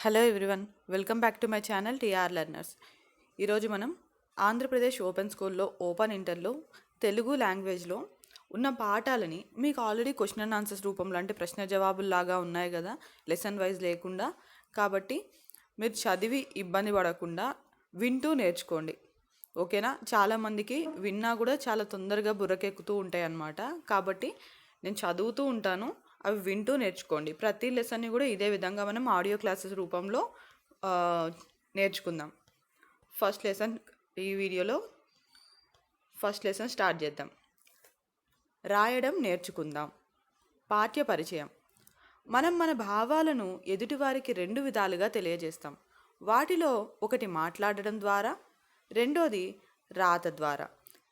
Hello everyone, welcome back to my channel TR learners. ఈరోజు మనం Andhra Pradesh open స్కూల్లో open ఇంటర్లో తెలుగు లాంగ్వేజ్లో ఉన్న పాఠాలని మీకు ఆల్రెడీ క్వశ్చన్ అండ్ ఆన్సర్స్ రూపంలో అంటే ప్రశ్న జవాబుల్లాగా ఉన్నాయి కదా, లెసన్ వైజ్ లేకుండా. కాబట్టి మీరు చదివి ఇబ్బంది పడకుండా వింటూ నేర్చుకోండి, ఓకేనా? చాలామందికి విన్నా కూడా చాలా తొందరగా బుర్రకెక్కుతూ ఉంటాయి అన్నమాట. కాబట్టి నేను చదువుతూ ఉంటాను, అవి వింటూ నేర్చుకోండి. ప్రతి లెసన్ని కూడా ఇదే విధంగా మనం ఆడియో క్లాసెస్ రూపంలో ఆ, నేర్చుకుందాం. ఫస్ట్ లెసన్ ఈ వీడియోలో ఫస్ట్ లెసన్ స్టార్ట్ చేద్దాం. రాయడం నేర్చుకుందాం. పాఠ్య పరిచయం. మనం మన భావాలను ఎదుటివారికి రెండు విధాలుగా తెలియజేస్తాం. వాటిలో ఒకటి మాట్లాడడం ద్వారా, రెండోది రాత ద్వారా.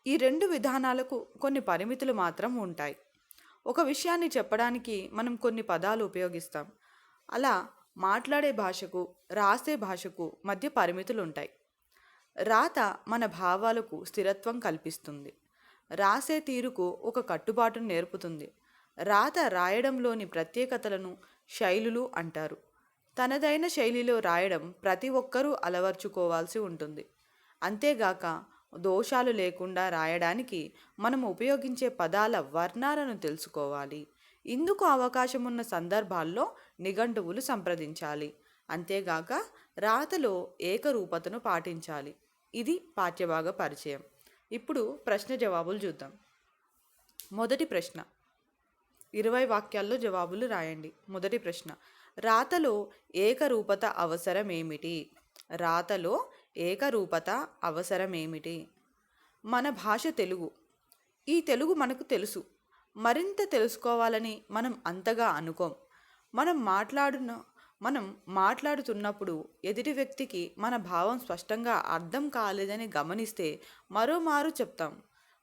ఈ రెండు విధానాలకు కొన్ని పరిమితులు మాత్రం ఉంటాయి. ఒక విషయాన్ని చెప్పడానికి మనం కొన్ని పదాలు ఉపయోగిస్తాం. అలా మాట్లాడే భాషకు, రాసే భాషకు మధ్య పరిమితులు ఉంటాయి. రాత మన భావాలకు స్థిరత్వం కల్పిస్తుంది. రాసే తీరుకు ఒక కట్టుబాటును నేర్పుతుంది. రాత రాయడంలోని ప్రత్యేకతలను శైలులు అంటారు. తనదైన శైలిలో రాయడం ప్రతి ఒక్కరూ అలవర్చుకోవాల్సి ఉంటుంది. అంతేగాక దోషాలు లేకుండా రాయడానికి మనం ఉపయోగించే పదాల వర్ణాలను తెలుసుకోవాలి. ఇందుకు అవకాశం ఉన్న సందర్భాల్లో నిఘంటువులు సంప్రదించాలి. అంతేగాక రాతలో ఏకరూపతను పాటించాలి. ఇది పాఠ్యభాగ పరిచయం. ఇప్పుడు ప్రశ్న జవాబులు చూద్దాం. మొదటి ప్రశ్న, 20 వాక్యాల్లో జవాబులు రాయండి. మొదటి ప్రశ్న, రాతలో ఏకరూపత అవసరమేమిటి? రాతలో ఏకరూపత అవసరమేమిటి? మన భాష తెలుగు. ఈ తెలుగు మనకు తెలుసు. మరింత తెలుసుకోవాలని మనం అంతగా అనుకోం. మనం మాట్లాడున మనం మాట్లాడుతున్నప్పుడు ఎదుటి వ్యక్తికి మన భావం స్పష్టంగా అర్థం కాలేదని గమనిస్తే మరోమారు చెప్తాం.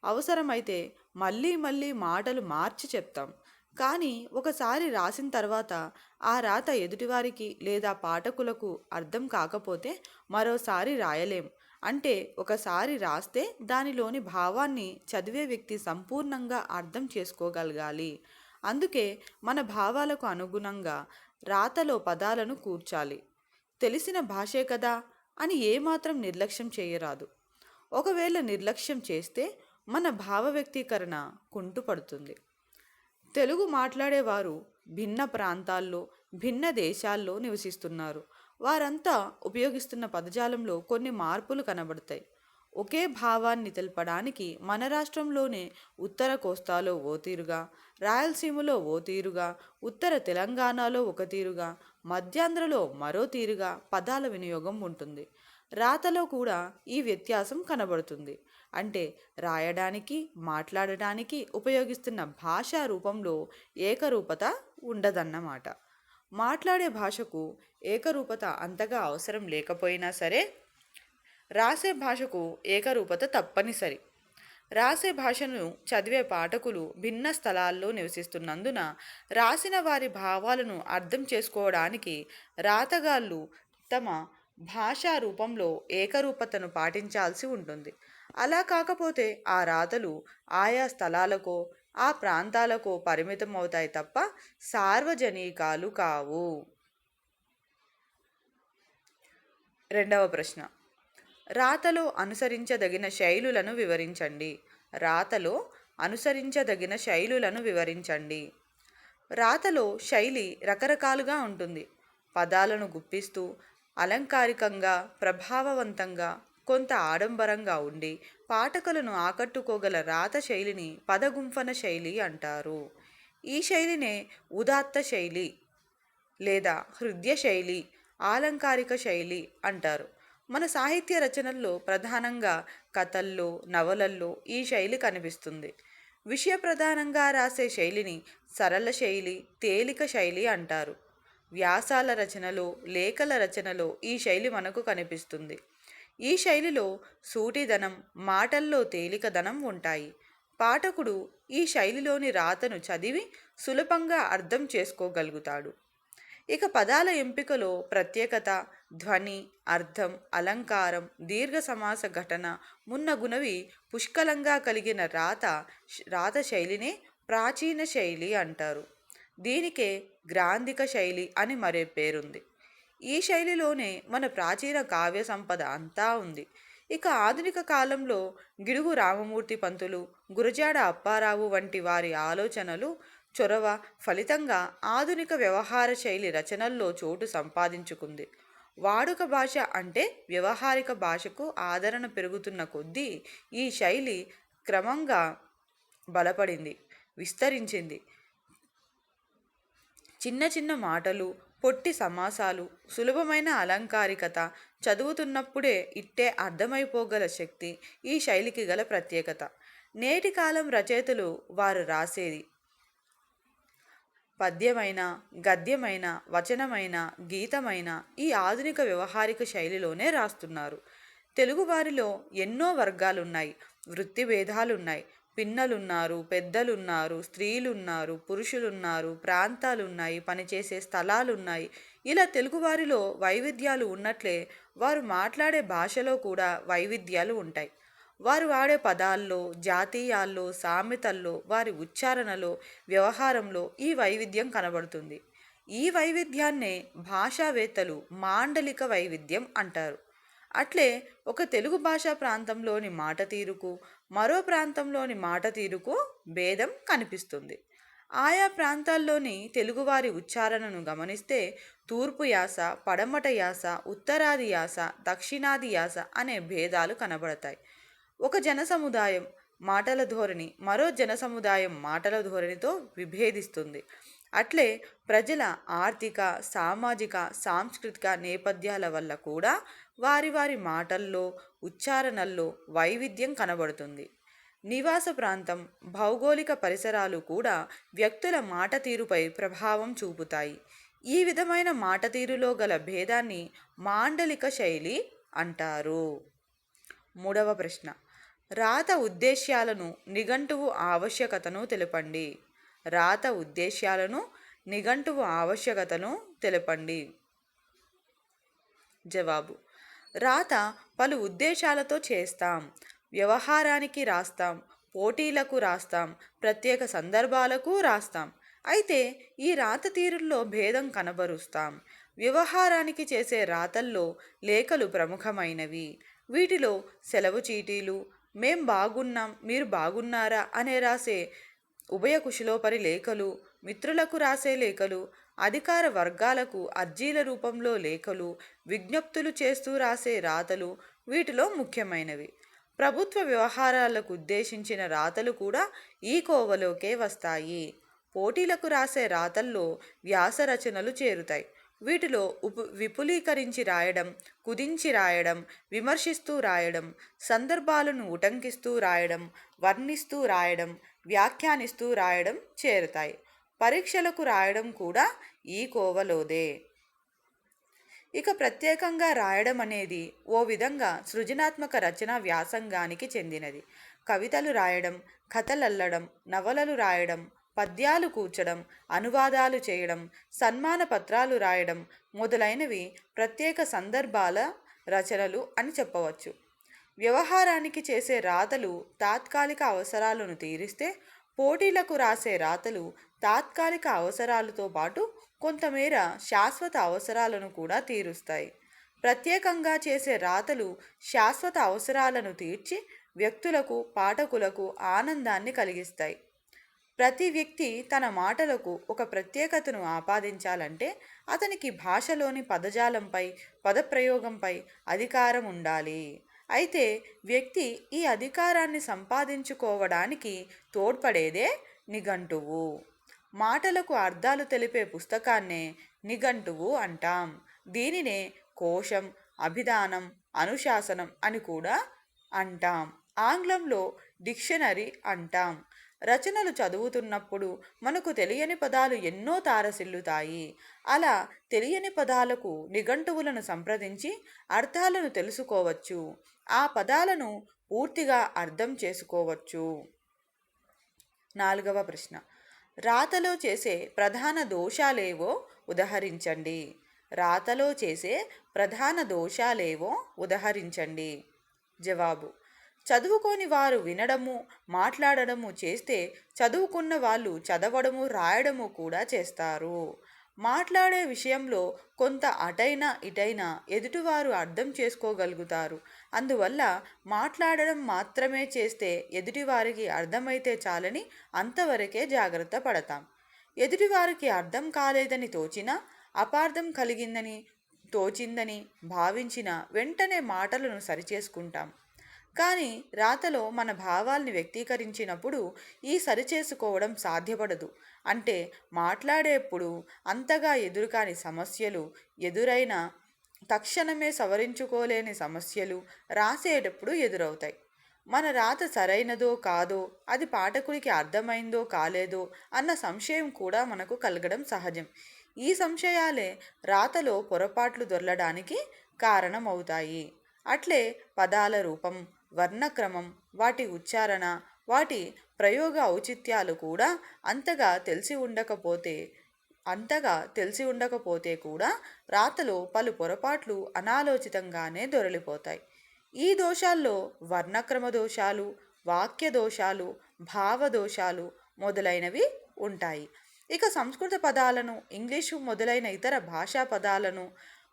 అవసరమైతే మళ్ళీ మళ్ళీ మాటలు మార్చి చెప్తాం. కానీ ఒకసారి రాసిన తర్వాత ఆ రాత ఎదుటివారికి లేదా పాఠకులకు అర్థం కాకపోతే మరోసారి రాయలేం. అంటే ఒకసారి రాస్తే దానిలోని భావాన్ని చదివే వ్యక్తి సంపూర్ణంగా అర్థం చేసుకోగలగాలి. అందుకే మన భావాలకు అనుగుణంగా రాతలో పదాలను కూర్చాలి. తెలిసిన భాషే కదా అని ఏమాత్రం నిర్లక్ష్యం చేయరాదు. ఒకవేళ నిర్లక్ష్యం చేస్తే మన భావ వ్యక్తీకరణ కుంటుపడుతుంది. తెలుగు మాట్లాడేవారు భిన్న ప్రాంతాల్లో, భిన్న దేశాల్లో నివసిస్తున్నారు. వారంతా ఉపయోగిస్తున్న పదజాలంలో కొన్ని మార్పులు కనబడతాయి. ఒకే భావాన్ని తెలపడానికి మన రాష్ట్రంలోనే ఉత్తర కోస్తాలో ఓ తీరుగా, రాయలసీమలో ఓ తీరుగా, ఉత్తర తెలంగాణలో ఒక తీరుగా, మధ్యాంధ్రలో మరో తీరుగా పదాల వినియోగం ఉంటుంది. రాతలో కూడా ఈ వ్యత్యాసం కనబడుతుంది. అంటే రాయడానికి, మాట్లాడడానికి ఉపయోగిస్తున్న భాషా రూపంలో ఏకరూపత ఉండదన్నమాట. మాట్లాడే భాషకు ఏకరూపత అంతగా అవసరం లేకపోయినా సరే, రాసే భాషకు ఏకరూపత తప్పనిసరి. రాసే భాషను చదివే పాఠకులు భిన్న స్థలాల్లో నివసిస్తున్నందున రాసిన వారి భావాలను అర్థం చేసుకోవడానికి రాతగాళ్ళు తమ భాషా రూపంలో ఏకరూపతను పాటించాల్సి ఉంటుంది. అలా కాకపోతే ఆ రాతలు ఆయా స్థలాలకో, ఆ ప్రాంతాలకో పరిమితం అవుతాయి తప్ప సార్వజనీకాలు కావు. రెండవ ప్రశ్న, రాతలో అనుసరించదగిన శైలులను వివరించండి. రాతలో అనుసరించదగిన శైలులను వివరించండి. రాతలో శైలి రకరకాలుగా ఉంటుంది. పదాలను గుప్పిస్తూ అలంకారికంగా, ప్రభావవంతంగా, కొంత ఆడంబరంగా ఉండి పాఠకులను ఆకట్టుకోగల రాత శైలిని పదగుంఫన శైలి అంటారు. ఈ శైలినే ఉదాత్త శైలి లేదా హృదయ శైలి, ఆలంకారిక శైలి అంటారు. మన సాహిత్య రచనల్లో ప్రధానంగా కథల్లో, నవలల్లో ఈ శైలి కనిపిస్తుంది. విషయ ప్రధానంగా రాసే శైలిని సరళ శైలి, తేలిక శైలి అంటారు. వ్యాసాల రచనలో, లేఖల రచనలో ఈ శైలి మనకు కనిపిస్తుంది. ఈ శైలిలో సూటిదనం, మాటల్లో తేలికదనం ఉంటాయి. పాఠకుడు ఈ శైలిలోని రాతను చదివి సులభంగా అర్థం చేసుకోగలుగుతాడు. ఇక పదాల ఎంపికలో ప్రత్యేకత, ధ్వని, అర్థం, అలంకారం, దీర్ఘ సమాస ఘటన మున్నగునవి పుష్కలంగా కలిగిన రాత శైలినే ప్రాచీన శైలి అంటారు. దీనికే గ్రాంధిక శైలి అని మరే పేరుంది. ఈ శైలిలోనే మన ప్రాచీన కావ్య సంపద అంతా ఉంది. ఇక ఆధునిక కాలంలో గిడుగు రామమూర్తి పంతులు, గురజాడ అప్పారావు వంటి వారి ఆలోచనలు, చొరవ ఫలితంగా ఆధునిక వ్యవహార శైలి రచనల్లో చోటు సంపాదించుకుంది. వాడుక భాష అంటే వ్యవహారిక భాషకు ఆదరణ పెరుగుతున్న కొద్దీ ఈ శైలి క్రమంగా బలపడింది, విస్తరించింది. చిన్న చిన్న మాటలు, పొట్టి సమాసాలు, సులభమైన అలంకారికత, చదువుతున్నప్పుడే ఇట్టే అర్థమైపోగల శక్తి ఈ శైలికి గల ప్రత్యేకత. నేటి కాలం రచయితలు వారు రాసేది పద్యమైన, గద్యమైన, వచనమైన, గీతమైన ఈ ఆధునిక వ్యవహారిక శైలిలోనే రాస్తున్నారు. తెలుగువారిలో ఎన్నో వర్గాలున్నాయి, వృత్తి భేదాలున్నాయి. పిన్నలున్నారు, పెద్దలున్నారు, స్త్రీలున్నారు, పురుషులున్నారు, ప్రాంతాలున్నాయి, పనిచేసే స్థలాలున్నాయి. ఇలా తెలుగువారిలో వైవిధ్యాలు ఉన్నట్లే వారు మాట్లాడే భాషలో కూడా వైవిధ్యాలు ఉంటాయి. వారు వాడే పదాల్లో, జాతీయాల్లో, సామెతల్లో, వారి ఉచ్చారణలో, వ్యవహారంలో ఈ వైవిధ్యం కనబడుతుంది. ఈ వైవిధ్యాన్నే భాషావేత్తలు మాండలిక వైవిధ్యం అంటారు. అట్లే ఒక తెలుగు భాషా ప్రాంతంలోని మాట తీరుకు, మరో ప్రాంతంలోని మాట తీరుకు భేదం కనిపిస్తుంది. ఆయా ప్రాంతాల్లోని తెలుగువారి ఉచ్చారణను గమనిస్తే తూర్పు యాస, పడమట యాస, ఉత్తరాది యాస, దక్షిణాది యాస అనే భేదాలు కనబడతాయి. ఒక జనసముదాయం మాటల ధోరణి మరో జనసముదాయం మాటల ధోరణితో విభేదిస్తుంది. అట్లే ప్రజల ఆర్థిక, సామాజిక, సాంస్కృతిక నేపథ్యాల వల్ల కూడా వారి వారి మాటల్లో, ఉచ్చారణల్లో వైవిధ్యం కనబడుతుంది. నివాస ప్రాంతం, భౌగోళిక పరిసరాలు కూడా వ్యక్తుల మాట తీరుపై ప్రభావం చూపుతాయి. ఈ విధమైన మాట తీరులో గల భేదాన్ని మాండలిక శైలి అంటారు. మూడవ ప్రశ్న, రాత ఉద్దేశ్యాలను, నిఘంటువు ఆవశ్యకతను తెలపండి. రాత ఉద్దేశ్యాలను, నిఘంటువు ఆవశ్యకతను తెలపండి. జవాబు: రాత పలు ఉద్దేశాలతో చేస్తాం. వ్యవహారానికి రాస్తాం, పోటీలకు రాస్తాం, ప్రత్యేక సందర్భాలకు రాస్తాం. అయితే ఈ రాత తీరుల్లో భేదం కనబరుస్తాం. వ్యవహారానికి చేసే రాతల్లో లేఖలు ప్రముఖమైనవి. వీటిలో సెలవు చీటీలు, మేం బాగున్నాం మీరు బాగున్నారా అనే రాసే ఉభయ కుశలోపరి లేఖలు, మిత్రులకు రాసే లేఖలు, అధికార వర్గాలకు అర్జీల రూపంలో లేఖలు, విజ్ఞప్తులు చేస్తూ రాసే రాతలు వీటిలో ముఖ్యమైనవి. ప్రభుత్వ వ్యవహారాలకు ఉద్దేశించిన రాతలు కూడా ఈ కోవలోకే వస్తాయి. పోటీలకు రాసే రాతల్లో వ్యాస రచనలు చేరుతాయి. వీటిలో విపులీకరించి రాయడం, కుదించి రాయడం, విమర్శిస్తూ రాయడం, సందర్భాలను ఉటంకిస్తూ రాయడం, వర్ణిస్తూ రాయడం, వ్యాఖ్యానిస్తూ రాయడం చేరుతాయి. పరీక్షలకు రాయడం కూడా ఈ కోవలోదే. ఇక ప్రత్యేకంగా రాయడం అనేది ఓ విధంగా సృజనాత్మక రచన వ్యాసంగానికి చెందినది. కవితలు రాయడం, కథలల్లడం, నవలలు రాయడం, పద్యాలు కూర్చడం, అనువాదాలు చేయడం, సన్మాన పత్రాలు రాయడం మొదలైనవి ప్రత్యేక సందర్భాల రచనలు అని చెప్పవచ్చు. వ్యవహారానికి చేసే రాతలు తాత్కాలిక అవసరాలను తీరిస్తే, పోటీలకు రాసే రాతలు తాత్కాలిక అవసరాలతో పాటు కొంతమేర శాశ్వత అవసరాలను కూడా తీరుస్తాయి. ప్రత్యేకంగా చేసే రాతలు శాశ్వత అవసరాలను తీర్చి వ్యక్తులకు, పాఠకులకు ఆనందాన్ని కలిగిస్తాయి. ప్రతి వ్యక్తి తన మాటలకు ఒక ప్రత్యేకతను ఆపాదించాలంటే అతనికి భాషలోని పదజాలంపై, పదప్రయోగంపై అధికారం ఉండాలి. అయితే వ్యక్తి ఈ అధికారాన్ని సంపాదించుకోవడానికి తోడ్పడేదే నిఘంటువు. మాటలకు అర్థాలు తెలిపే పుస్తకాన్నే నిఘంటువు అంటాం. దీనినే కోశం, అభిధానం, అనుశాసనం అని కూడా అంటాం. ఆంగ్లంలో డిక్షనరీ అంటాం. రచనలు చదువుతున్నప్పుడు మనకు తెలియని పదాలు ఎన్నో తారసిల్లుతాయి. అలా తెలియని పదాలకు నిఘంటువులను సంప్రదించి అర్థాలను తెలుసుకోవచ్చు. ఆ పదాలను పూర్తిగా అర్థం చేసుకోవచ్చు. నాలుగవ ప్రశ్న, రాతలో చేసే ప్రధాన దోషాలేవో ఉదహరించండి. రాతలో చేసే ప్రధాన దోషాలేవో ఉదహరించండి. జవాబు: చదువుకోని వారు వినడము, మాట్లాడడము చేస్తే చదువుకున్న వాళ్ళు చదవడము, రాయడము కూడా చేస్తారు. మాట్లాడే విషయంలో కొంత అటైనా ఇటైనా ఎదుటివారు అర్థం చేసుకోగలుగుతారు. అందువల్ల మాట్లాడడం మాత్రమే చేస్తే ఎదుటివారికి అర్థమైతే చాలని అంతవరకే జాగ్రత్త పడతాం. ఎదుటివారికి అర్థం కాలేదని తోచినా, అపార్థం కలిగిందని తోచిందని భావించిన వెంటనే మాటలను సరిచేసుకుంటాం. కానీ రాతలో మన భావాల్ని వ్యక్తీకరించినప్పుడు ఈ సరిచేసుకోవడం సాధ్యపడదు. అంటే మాట్లాడేప్పుడు అంతగా ఎదురుకాని సమస్యలు ఎదురైనా తక్షణమే సవరించుకోలేని సమస్యలు రాసేటప్పుడు ఎదురవుతాయి. మన రాత సరైనదో కాదో, అది పాఠకుడికి అర్థమైందో కాలేదో అన్న సంశయం కూడా మనకు కలగడం సహజం. ఈ సంశయాలే రాతలో పొరపాట్లు దొర్లడానికి కారణమవుతాయి. అట్లే పదాల రూపం, వర్ణక్రమం, వాటి ఉచ్చారణ, వాటి ప్రయోగ ఔచిత్యాలు కూడా అంతగా తెలిసి ఉండకపోతే కూడా రాతలో పలు పొరపాట్లు అనాలోచితంగానే దొరలిపోతాయి. ఈ దోషాల్లో వర్ణక్రమ దోషాలు, వాక్య దోషాలు, భావ దోషాలు మొదలైనవి ఉంటాయి. ఇక సంస్కృత పదాలను, ఇంగ్లీషు మొదలైన ఇతర భాషా పదాలను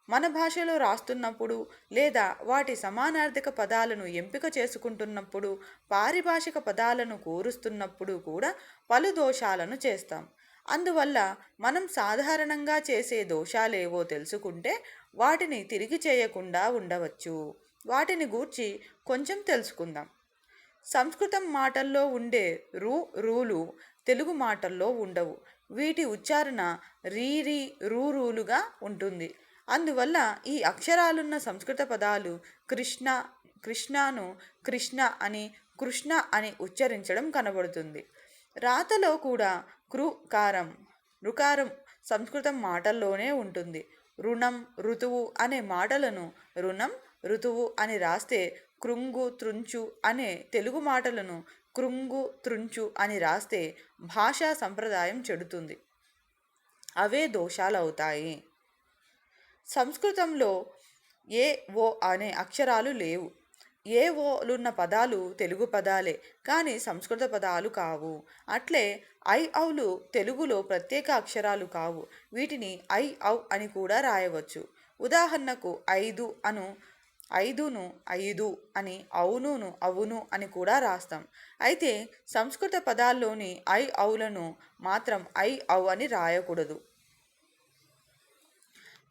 మన భాషలో రాస్తున్నప్పుడు లేదా వాటి సమానార్థక పదాలను ఎంపిక చేసుకుంటున్నప్పుడు, పారిభాషిక పదాలను కూరుస్తున్నప్పుడు కూడా పలు దోషాలను చేస్తాం. అందువల్ల మనం సాధారణంగా చేసే దోషాలేవో తెలుసుకుంటే వాటిని తిరిగి చేయకుండా ఉండవచ్చు. వాటిని గూర్చి కొంచెం తెలుసుకుందాం. సంస్కృతం మాటల్లో ఉండే రూలు తెలుగు మాటల్లో ఉండవు. వీటి ఉచ్చారణ రీ రూలుగా ఉంటుంది. అందువల్ల ఈ అక్షరాలున్న సంస్కృత పదాలు కృష్ణను కృష్ణ అని, కృష్ణ అని ఉచ్చరించడం కనబడుతుంది. రాతలో కూడా రుకారం సంస్కృతం మాటల్లోనే ఉంటుంది. రుణం, ఋతువు అనే మాటలను రుణం, ఋతువు అని రాస్తే, కృంగు, త్రుంచు అనే తెలుగు మాటలను కృంగు, త్రుంచు అని రాస్తే భాషా సంప్రదాయం చెడుతుంది. అవే దోషాలవుతాయి. సంస్కృతంలో ఏ ఓ అనే అక్షరాలు లేవు. ఏ ఓలున్న పదాలు తెలుగు పదాలే, కానీ సంస్కృత పదాలు కావు. అట్లే ఐ ఔలు తెలుగులో ప్రత్యేక అక్షరాలు కావు. వీటిని ఐ ఔ అని కూడా రాయవచ్చు. ఉదాహరణకు ఐదును ఐదు అని, అవునును అవును అని కూడా రాస్తాం. అయితే సంస్కృత పదాల్లోని ఐ ఔలను మాత్రం ఐ ఔ అని రాయకూడదు.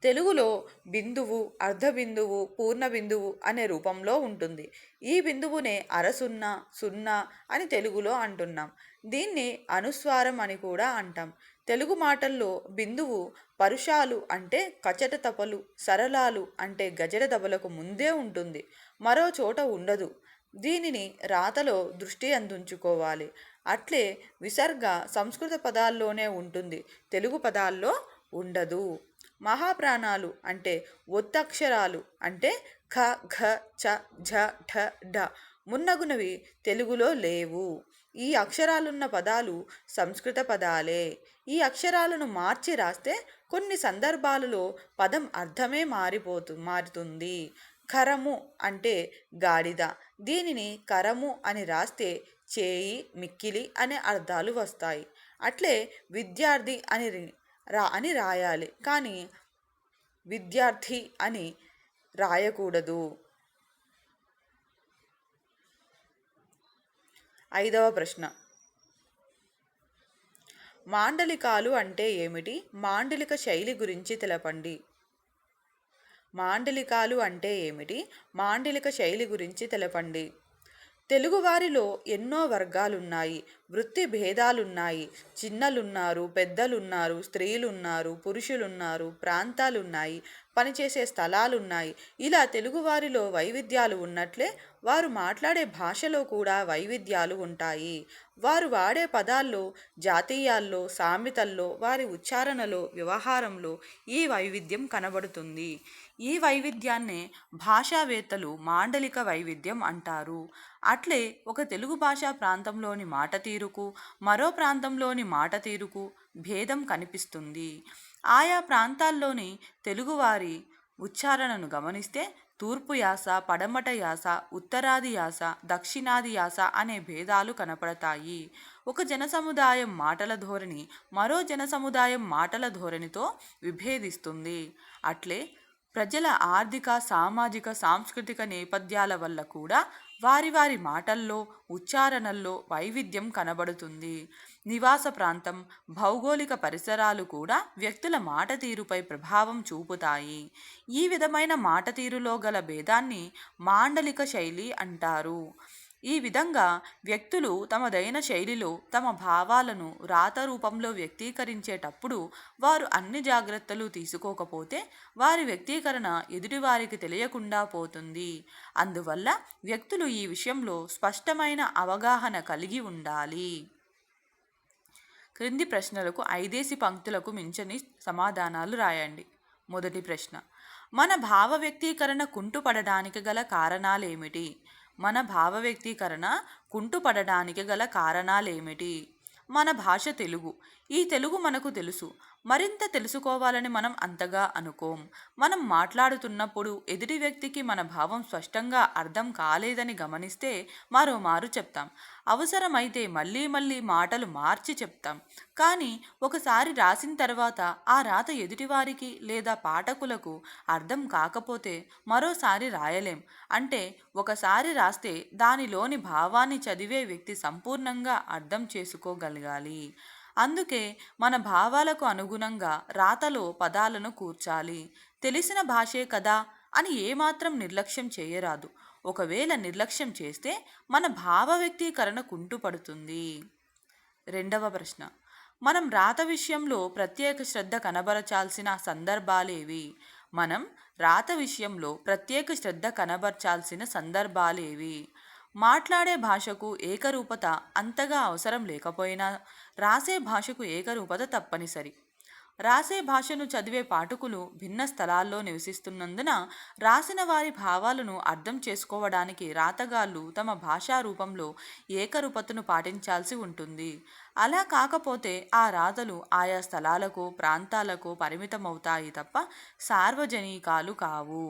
తెలుగులో బిందువు, అర్ధబిందువు, పూర్ణ బిందువు అనే రూపంలో ఉంటుంది. ఈ బిందువునే అరసున్నా, సున్నా అని తెలుగులో అంటున్నాం. దీన్ని అనుస్వారం అని కూడా అంటాం. తెలుగు మాటల్లో బిందువు పరుషాలు అంటే కచట తపలు, సరళాలు అంటే గజడ దబలకు ముందే ఉంటుంది, మరో చోట ఉండదు. దీనిని రాతలో దృష్టి అందించుకోవాలి. అట్లే విసర్గ సంస్కృత పదాల్లోనే ఉంటుంది, తెలుగు పదాల్లో ఉండదు. మహాప్రాణాలు అంటే ఒత్తక్షరాలు అంటే ఖ, ఘ, చ, ఝ, ఢ, ఢ మున్నగునవి తెలుగులో లేవు. ఈ అక్షరాలున్న పదాలు సంస్కృత పదాలే. ఈ అక్షరాలను మార్చి రాస్తే కొన్ని సందర్భాలలో పదం అర్థమే మారుతుంది. కరము అంటే గాడిద. దీనిని కరము అని రాస్తే చేయి, మిక్కిలి అనే అర్థాలు వస్తాయి. అట్లే విద్యార్థి అని రాయాలి, కానీ విద్యార్థి అని రాయకూడదు. 5వ ప్రశ్న, మాండలికాలు అంటే ఏమిటి? మాండలిక శైలి గురించి తెలపండి. మాండలికాలు అంటే ఏమిటి? మాండలిక శైలి గురించి తెలపండి. తెలుగువారిలో ఎన్నో వర్గాలున్నాయి, వృత్తి భేదాలున్నాయి. చిన్నలున్నారు, పెద్దలున్నారు, స్త్రీలున్నారు, పురుషులున్నారు, ప్రాంతాలున్నాయి, పనిచేసే స్థలాలున్నాయి. ఇలా తెలుగువారిలో వైవిధ్యాలు ఉన్నట్లే వారు మాట్లాడే భాషలో కూడా వైవిధ్యాలు ఉంటాయి. వారు వాడే పదాల్లో, జాతీయాల్లో, సామెతల్లో, వారి ఉచ్చారణలో, వ్యవహారంలో ఈ వైవిధ్యం కనబడుతుంది. ఈ వైవిధ్యాన్నే భాషావేత్తలు మాండలిక వైవిధ్యం అంటారు. అట్లే ఒక తెలుగు భాషా ప్రాంతంలోని మాట తీరుకు, మరో ప్రాంతంలోని మాట తీరుకు భేదం కనిపిస్తుంది. ఆయా ప్రాంతాల్లోని తెలుగువారి ఉచ్చారణను గమనిస్తే తూర్పు యాస, పడమట యాస, ఉత్తరాది యాస, దక్షిణాది యాస అనే భేదాలు కనపడతాయి. ఒక జనసముదాయం మాటల ధోరణి మరో జనసముదాయం మాటల ధోరణితో విభేదిస్తుంది. అట్లే ప్రజల ఆర్థిక, సామాజిక, సాంస్కృతిక నేపథ్యాల వల్ల కూడా వారి వారి మాటల్లో, ఉచ్చారణల్లో వైవిధ్యం కనబడుతుంది. నివాస ప్రాంతం, భౌగోళిక పరిసరాలు కూడా వ్యక్తుల మాట తీరుపై ప్రభావం చూపుతాయి. ఈ విధమైన మాట తీరులో గల భేదాన్ని మాండలిక శైలి అంటారు. ఈ విధంగా వ్యక్తులు తమదైన శైలిలో తమ భావాలను రాత రూపంలో వ్యక్తీకరించేటప్పుడు వారు అన్ని జాగ్రత్తలు తీసుకోకపోతే వారి వ్యక్తీకరణ ఎదుటివారికి తెలియకుండా పోతుంది. అందువల్ల వ్యక్తులు ఈ విషయంలో స్పష్టమైన అవగాహన కలిగి ఉండాలి. క్రింది ప్రశ్నలకు 5 పంక్తులకు మించని సమాధానాలు రాయండి. మొదటి ప్రశ్న: మన భావ వ్యక్తీకరణ కుంటుపడడానికి గల కారణాలేమిటి? మన భావ వ్యక్తీకరణ కుంటుపడడానికి గల కారణాలేమిటి? మన భాష తెలుగు. ఈ తెలుగు మనకు తెలుసు. మరింత తెలుసుకోవాలని మనం అంతగా అనుకోం. మనం మాట్లాడుతున్నప్పుడు ఎదుటి వ్యక్తికి మన భావం స్పష్టంగా అర్థం కాలేదని గమనిస్తే మరోమారు చెప్తాం. అవసరమైతే మళ్ళీ మళ్ళీ మాటలు మార్చి చెప్తాం. కానీ ఒకసారి రాసిన తర్వాత ఆ రాత ఎదుటివారికి లేదా పాఠకులకు అర్థం కాకపోతే మరోసారి రాయలేం. అంటే ఒకసారి రాస్తే దానిలోని భావాన్ని చదివే వ్యక్తి సంపూర్ణంగా అర్థం చేసుకోగలగాలి. అందుకే మన భావాలకు అనుగుణంగా రాతలో పదాలను కూర్చాలి. తెలిసిన భాషే కదా అని ఏమాత్రం నిర్లక్ష్యం చేయరాదు. ఒకవేళ నిర్లక్ష్యం చేస్తే మన భావ వ్యక్తీకరణ కుంటుపడుతుంది. రెండవ ప్రశ్న: మనం రాత విషయంలో ప్రత్యేక శ్రద్ధ కనబరచాల్సిన సందర్భాలేవి? మనం రాత విషయంలో ప్రత్యేక శ్రద్ధ కనబరచాల్సిన సందర్భాలేవి? మాట్లాడే భాషకు ఏకరూపత అంతగా అవసరం లేకపోయినా రాసే భాషకు ఏకరూపత తప్పనిసరి. రాసే భాషను చదివే పాఠకులు భిన్న స్థలాల్లో నివసిస్తున్నందున రాసిన వారి భావాలను అర్థం చేసుకోవడానికి రాతగాళ్ళు తమ భాషా రూపంలో ఏకరూపతను పాటించాల్సి ఉంటుంది. అలా కాకపోతే ఆ రాతలు ఆయా స్థలాలకు, ప్రాంతాలకు పరిమితమవుతాయి తప్ప సార్వజనీకాలు కావు.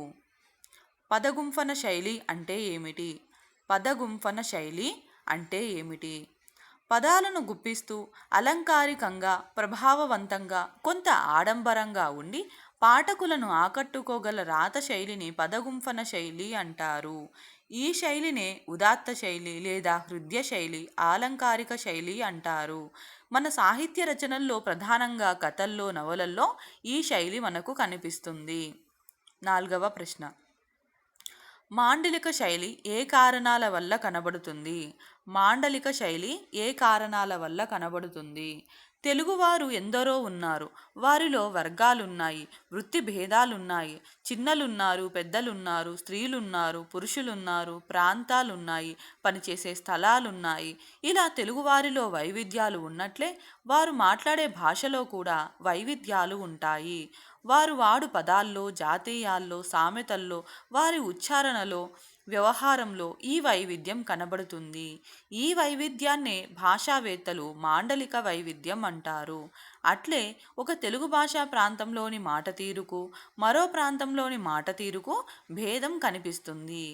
పదగుంఫన శైలి అంటే ఏమిటి? పదగుంఫన శైలి అంటే ఏమిటి? పదాలను గుప్పిస్తూ అలంకారికంగా, ప్రభావవంతంగా, కొంత ఆడంబరంగా ఉండి పాఠకులను ఆకట్టుకోగల రాత శైలిని పదగుంఫన శైలి అంటారు. ఈ శైలినే ఉదాత్త శైలి లేదా హృద్య శైలి, ఆలంకారిక శైలి అంటారు. మన సాహిత్య రచనల్లో ప్రధానంగా కథల్లో, నవలల్లో ఈ శైలి మనకు కనిపిస్తుంది. నాలుగవ ప్రశ్న: మాండలిక శైలి ఏ కారణాల వల్ల కనబడుతుంది? మాండలిక శైలి ఏ కారణాల వల్ల కనబడుతుంది? తెలుగువారు ఎందరో ఉన్నారు. వారిలో వర్గాలున్నాయి, వృత్తి భేదాలున్నాయి. చిన్నలున్నారు, పెద్దలున్నారు, స్త్రీలున్నారు, పురుషులున్నారు, ప్రాంతాలున్నాయి, పనిచేసే స్థలాలున్నాయి. ఇలా తెలుగువారిలో వైవిధ్యాలు ఉన్నట్లే వారు మాట్లాడే భాషలో కూడా వైవిధ్యాలు ఉంటాయి. వారు వాడు పదాల్లో, జాతీయాల్లో, సామెతల్లో, వారి ఉచ్చారణలో, వ్యవహారంలో ఈ వైవిధ్యం కనబడుతుంది. ఈ వైవిధ్యాన్నే భాషావేత్తలు మాండలిక వైవిధ్యం అంటారు. అట్లే ఒక తెలుగు భాషా ప్రాంతంలోని మాట తీరుకు, మరో ప్రాంతంలోని మాట తీరుకు భేదం కనిపిస్తుంది.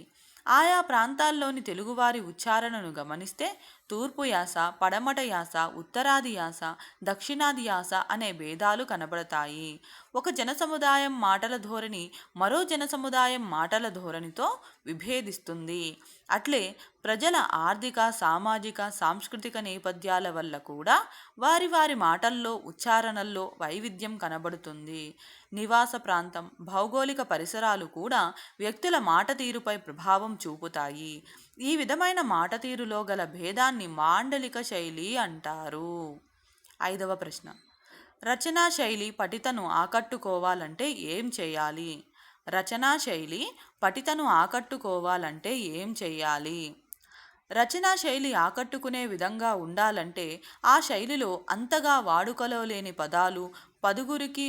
ఆయా ప్రాంతాల్లోని తెలుగువారి ఉచ్చారణను గమనిస్తే తూర్పు యాస, పడమట యాస, ఉత్తరాది యాస, దక్షిణాది యాస అనే భేదాలు కనబడతాయి. ఒక జనసముదాయం మాటల ధోరణి మరో జనసముదాయం మాటల ధోరణితో విభేదిస్తుంది. అట్లే ప్రజల ఆర్థిక, సామాజిక, సాంస్కృతిక నేపథ్యాల వల్ల కూడా వారి వారి మాటల్లో, ఉచ్చారణల్లో వైవిధ్యం కనబడుతుంది. నివాస ప్రాంతం, భౌగోళిక పరిసరాలు కూడా వ్యక్తుల మాట తీరుపై ప్రభావం చూపుతాయి. ఈ విధమైన మాట తీరులో గల భేదాన్ని మాండలిక శైలి అంటారు. ఐదవ ప్రశ్న: రచనా శైలి పఠితను ఆకట్టుకోవాలంటే ఏం చేయాలి? రచనా శైలి పఠితను ఆకట్టుకోవాలంటే ఏం చేయాలి? రచనా శైలి ఆకట్టుకునే విధంగా ఉండాలంటే ఆ శైలిలో అంతగా వాడుకలో లేని పదాలు, పదుగురికి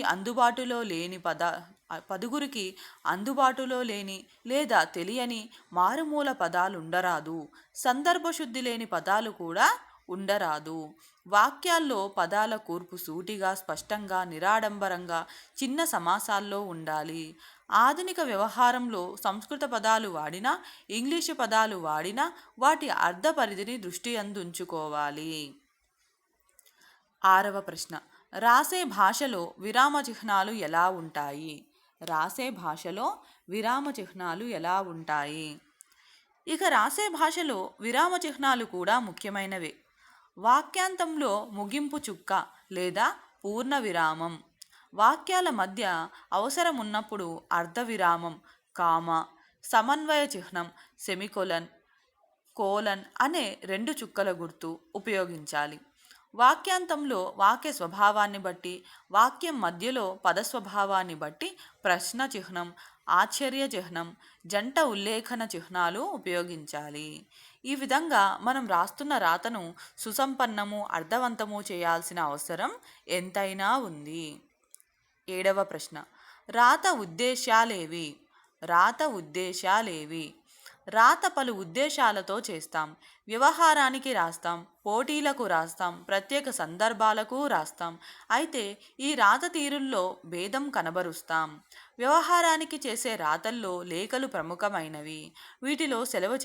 అందుబాటులో లేని లేదా తెలియని మారుమూల పదాలుండరాదు. సందర్భశుద్ధి లేని పదాలు కూడా ఉండరాదు. వాక్యాల్లో పదాల కూర్పు సూటిగా, స్పష్టంగా, నిరాడంబరంగా, చిన్న సమాసాల్లో ఉండాలి. ఆధునిక వ్యవహారంలో సంస్కృత పదాలు వాడినా ఇంగ్లీషు పదాలు వాడినా వాటి అర్థ పరిధిని దృష్టి అందుంచుకోవాలి. ఆరవ ప్రశ్న, రాసే భాషలో విరామ చిహ్నాలు ఎలా ఉంటాయి? రాసే భాషలో విరామ చిహ్నాలు ఎలా ఉంటాయి? ఇక రాసే భాషలో విరామ చిహ్నాలు కూడా ముఖ్యమైనవే. వాక్యాంతంలో ముగింపు చుక్క లేదా పూర్ణ విరామం, వాక్యాల మధ్య అవసరం ఉన్నప్పుడు అర్ధ విరామం, కామ, సమన్వయ చిహ్నం, సెమికోలన్, కోలన్ అనే రెండు చుక్కల గుర్తు ఉపయోగించాలి. వాక్యాంతంలో వాక్య స్వభావాన్ని బట్టి, వాక్యం మధ్యలో పద స్వభావాన్ని బట్టి ప్రశ్న చిహ్నం, ఆశ్చర్య చిహ్నం, జంట ఉల్లేఖన చిహ్నాలు ఉపయోగించాలి. ఈ విధంగా మనం రాస్తున్న రాతను సుసంపన్నము, అర్థవంతము చేయాల్సిన అవసరం ఎంతైనా ఉంది. ఏడవ ప్రశ్న, రాత ఉద్దేశాలేవి? రాత ఉద్దేశాలేవి? రాత పలు ఉద్దేశాలతో చేస్తాం. వ్యవహారానికి రాస్తాం, పోటీలకు రాస్తాం, ప్రత్యేక సందర్భాలకు రాస్తాం. అయితే ఈ రాత తీరుల్లో భేదం కనబరుస్తాం. వ్యవహారానికి చేసే రాతల్లో లేఖలు ప్రముఖమైనవి. వీటిలో సెలవు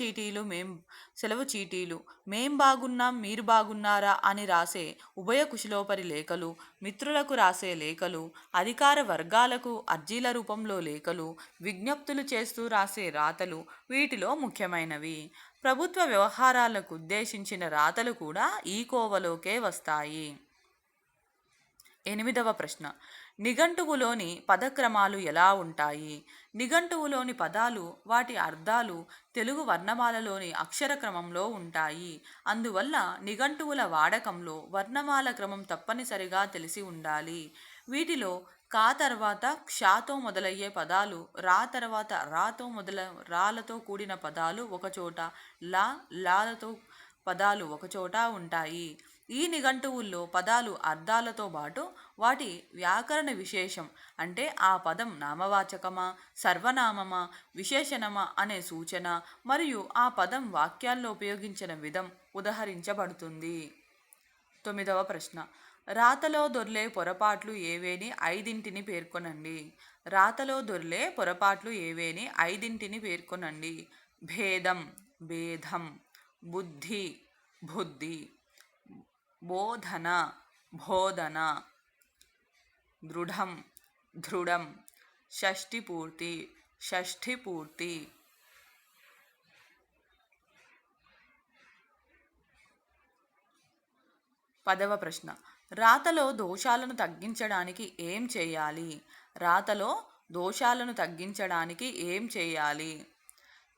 చీటీలు, మేం బాగున్నాం మీరు బాగున్నారా అని రాసే ఉభయ కుశలోపరి లేఖలు, మిత్రులకు రాసే లేఖలు, అధికార వర్గాలకు అర్జీల రూపంలో లేఖలు, విజ్ఞప్తులు చేస్తూ రాసే రాతలు వీటిలో ముఖ్యమైనవి. ప్రభుత్వ వ్యవహారాలకు ఉద్దేశించిన రాతలు కూడా ఈ కోవలోకే వస్తాయి. ఎనిమిదవ ప్రశ్న, నిఘంటువులోని పదక్రమాలు ఎలా ఉంటాయి? నిఘంటువులోని పదాలు, వాటి అర్థాలు తెలుగు వర్ణమాలలోని అక్షర క్రమంలో ఉంటాయి. అందువల్ల నిఘంటువుల వాడకంలో వర్ణమాల క్రమం తప్పనిసరిగా తెలిసి ఉండాలి. వీటిలో కా తర్వాత క్షాతో మొదలయ్యే పదాలు, రా తర్వాత రాలతో కూడిన పదాలు ఒకచోట, లాలతో పదాలు ఒకచోట ఉంటాయి. ఈ నిఘంటువుల్లో పదాలు అర్థాలతో పాటు వాటి వ్యాకరణ విశేషం అంటే ఆ పదం నామవాచకమా, సర్వనామమా, విశేషణమా అనే సూచన మరియు ఆ పదం వాక్యాల్లో ఉపయోగించిన విధం ఉదహరించబడుతుంది. తొమ్మిదవ ప్రశ్న, రాతలో దొర్లే పొరపాట్లు ఏవేని ఐదింటిని పేర్కొనండి. రాతలో దొర్లే పొరపాట్లు ఏవేని ఐదింటిని పేర్కొనండి. భేదం, భేదం, బుద్ధి, బుద్ధి, బోధన, బోధన, దృఢం, దృఢం, షష్ఠిపూర్తి, షష్ఠిపూర్తి. పదవ ప్రశ్న, రాతలో దోషాలను తగ్గించడానికి ఏం చేయాలి? రాతలో దోషాలను తగ్గించడానికి ఏం చేయాలి?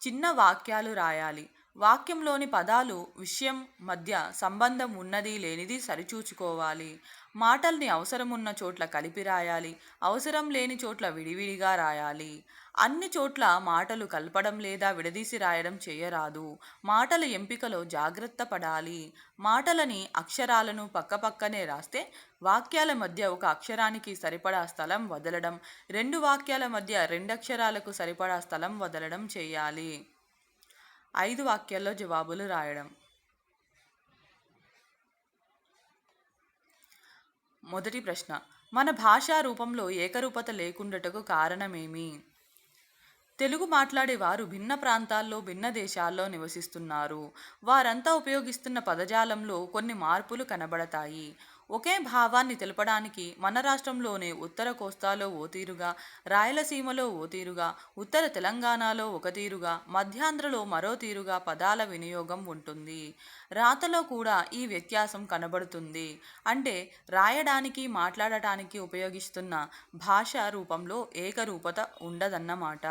చిన్న వాక్యాలు రాయాలి. వాక్యంలోని పదాలు విషయం మధ్య సంబంధం ఉన్నది లేనిది సరిచూచుకోవాలి. మాటల్ని అవసరమున్న చోట్ల కలిపి రాయాలి, అవసరం లేని చోట్ల విడివిడిగా రాయాలి. అన్ని చోట్ల మాటలు కలపడం లేదా విడదీసి రాయడం చేయరాదు. మాటల ఎంపికలో జాగ్రత్త పడాలి. మాటలని అక్షరాలను పక్కపక్కనే రాస్తే వాక్యాల మధ్య ఒక అక్షరానికి సరిపడా స్థలం వదలడం, రెండు వాక్యాల మధ్య రెండక్షరాలకు సరిపడా స్థలం వదలడం చేయాలి. 5 వాక్యాల్లో జవాబులు రాయడం. మొదటి ప్రశ్న, మన భాషా రూపంలో ఏకరూపత లేకుండాటకు కారణమేమి? తెలుగు మాట్లాడేవారు భిన్న ప్రాంతాల్లో, భిన్న దేశాల్లో నివసిస్తున్నారు. వారంతా ఉపయోగిస్తున్న పదజాలంలో కొన్ని మార్పులు కనబడతాయి. ఒకే భావాన్ని తెలపడానికి మన రాష్ట్రంలోనే ఉత్తర కోస్తాలో ఓ తీరుగా, రాయలసీమలో ఓ తీరుగా, ఉత్తర తెలంగాణలో ఒక తీరుగా, మధ్యాంధ్రలో మరో తీరుగా పదాల వినియోగం ఉంటుంది. రాతలో కూడా ఈ వ్యత్యాసం కనబడుతుంది. అంటే రాయడానికి, మాట్లాడటానికి ఉపయోగిస్తున్న భాషా రూపంలో ఏకరూపత ఉండదన్నమాట.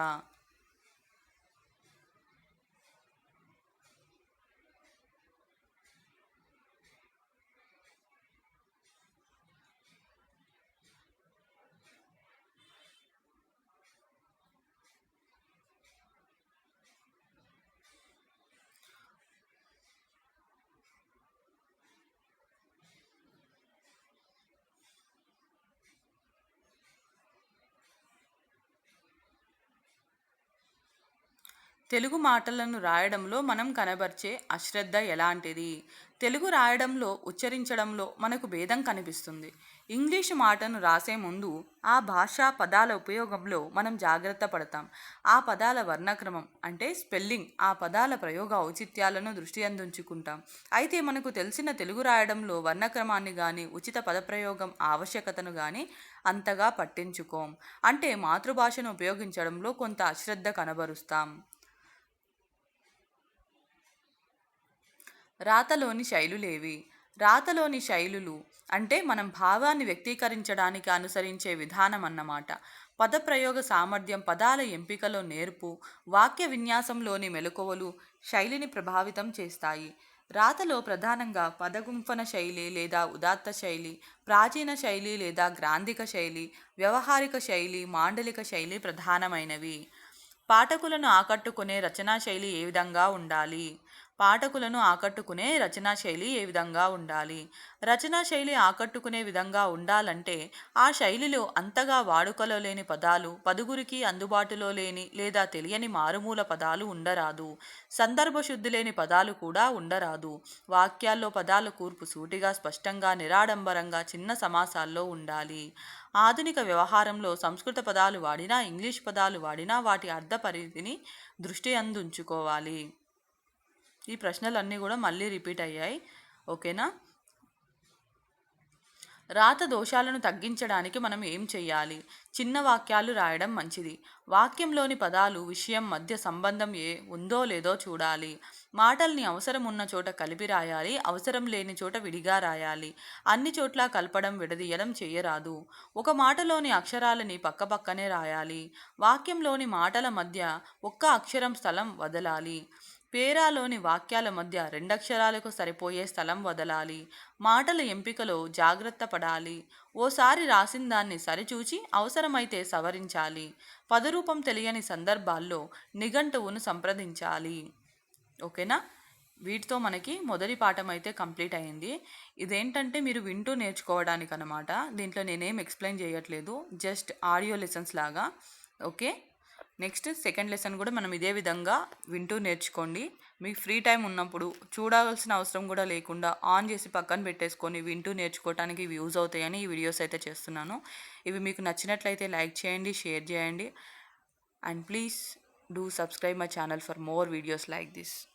తెలుగు మాటలను రాయడంలో మనం కనబర్చే అశ్రద్ధ ఎలాంటిది? తెలుగు రాయడంలో, ఉచ్చరించడంలో మనకు భేదం కనిపిస్తుంది. ఇంగ్లీషు మాటను రాసే ముందు ఆ భాషా పదాల ఉపయోగంలో మనం జాగ్రత్త పడతాం. ఆ పదాల వర్ణక్రమం అంటే స్పెల్లింగ్, ఆ పదాల ప్రయోగ ఔచిత్యాలను దృష్టి అందించుకుంటాం. అయితే మనకు తెలిసిన తెలుగు రాయడంలో వర్ణక్రమాన్ని కానీ, ఉచిత పదప్రయోగం ఆవశ్యకతను కానీ అంతగా పట్టించుకోం. అంటే మాతృభాషను ఉపయోగించడంలో కొంత అశ్రద్ధ కనబరుస్తాం. రాతలోని శైలులేవి? రాతలోని శైలులు అంటే మనం భావాన్ని వ్యక్తీకరించడానికి అనుసరించే విధానం అన్నమాట. పదప్రయోగ సామర్థ్యం, పదాల ఎంపికలో నేర్పు, వాక్య విన్యాసంలోని మెలకువలు శైలిని ప్రభావితం చేస్తాయి. రాతలో ప్రధానంగా పదగుంఫన శైలి లేదా ఉదాత్త శైలి, ప్రాచీన శైలి లేదా గ్రాంధిక శైలి, వ్యవహారిక శైలి, మాండలిక శైలి ప్రధానమైనవి. పాఠకులను ఆకట్టుకునే రచనా శైలి ఏ విధంగా ఉండాలి? పాఠకులను ఆకట్టుకునే రచనా శైలి ఏ విధంగా ఉండాలి? రచనా శైలి ఆకట్టుకునే విధంగా ఉండాలంటే ఆ శైలిలో అంతగా వాడుకలో లేని పదాలు, పదుగురికి అందుబాటులో లేని లేదా తెలియని మారుమూల పదాలు ఉండరాదు. సందర్భ శుద్ధి లేని పదాలు కూడా ఉండరాదు. వాక్యాల్లో పదాల కూర్పు సూటిగా, స్పష్టంగా, నిరాడంబరంగా చిన్న సమాసాల్లో ఉండాలి. ఆధునిక వ్యవహారంలో సంస్కృత పదాలు వాడినా, ఇంగ్లీష్ పదాలు వాడినా వాటి అర్థ పరిధిని దృష్టి అందుంచుకోవాలి. ఈ ప్రశ్నలన్నీ కూడా మళ్ళీ రిపీట్ అయ్యాయి. ఓకేనా? రాత దోషాలను తగ్గించడానికి మనం ఏం చేయాలి? చిన్న వాక్యాలు రాయడం మంచిది. వాక్యంలోని పదాలు, విషయం మధ్య సంబంధం ఉందో లేదో చూడాలి. మాటల్ని అవసరం ఉన్న చోట కలిపి రాయాలి, అవసరం లేని చోట విడిగా రాయాలి. అన్ని చోట్ల కలపడం, విడదీయడం చేయరాదు. ఒక మాటలోని అక్షరాలని పక్కపక్కనే రాయాలి. వాక్యంలోని మాటల మధ్య ఒక్క అక్షరం స్థలం వదలాలి. పేరాలోని వాక్యాల మధ్య రెండక్షరాలకు సరిపోయే స్థలం వదలాలి. మాటల ఎంపికలో జాగ్రత్త పడాలి. ఓసారి రాసిన దాన్ని సరిచూచి అవసరమైతే సవరించాలి. పదరూపం తెలియని సందర్భాల్లో నిఘంటువును సంప్రదించాలి. ఓకేనా? వీటితో మనకి మొదటి పాఠం అయితే కంప్లీట్ అయింది. ఇదేంటంటే మీరు వింటూ నేర్చుకోవడానికి అనమాట. దీంట్లో నేనేం ఎక్స్ప్లెయిన్ చేయట్లేదు, జస్ట్ ఆడియో లెసన్స్ లాగా. ఓకే. నెక్స్ట్ సెకండ్ లెసన్ కూడా మనం ఇదే విధంగా వింటూ నేర్చుకోండి. మీకు ఫ్రీ టైం ఉన్నప్పుడు చూడాల్సిన అవసరం కూడా లేకుండా ఆన్ చేసి పక్కన పెట్టేసుకొని వింటూ నేర్చుకోవడానికి ఇవి యూజ్ అవుతాయని ఈ వీడియోస్ అయితే చేస్తున్నాను. ఇవి మీకు నచ్చినట్లయితే లైక్ చేయండి, షేర్ చేయండి, and please do subscribe my channel for more videos like this.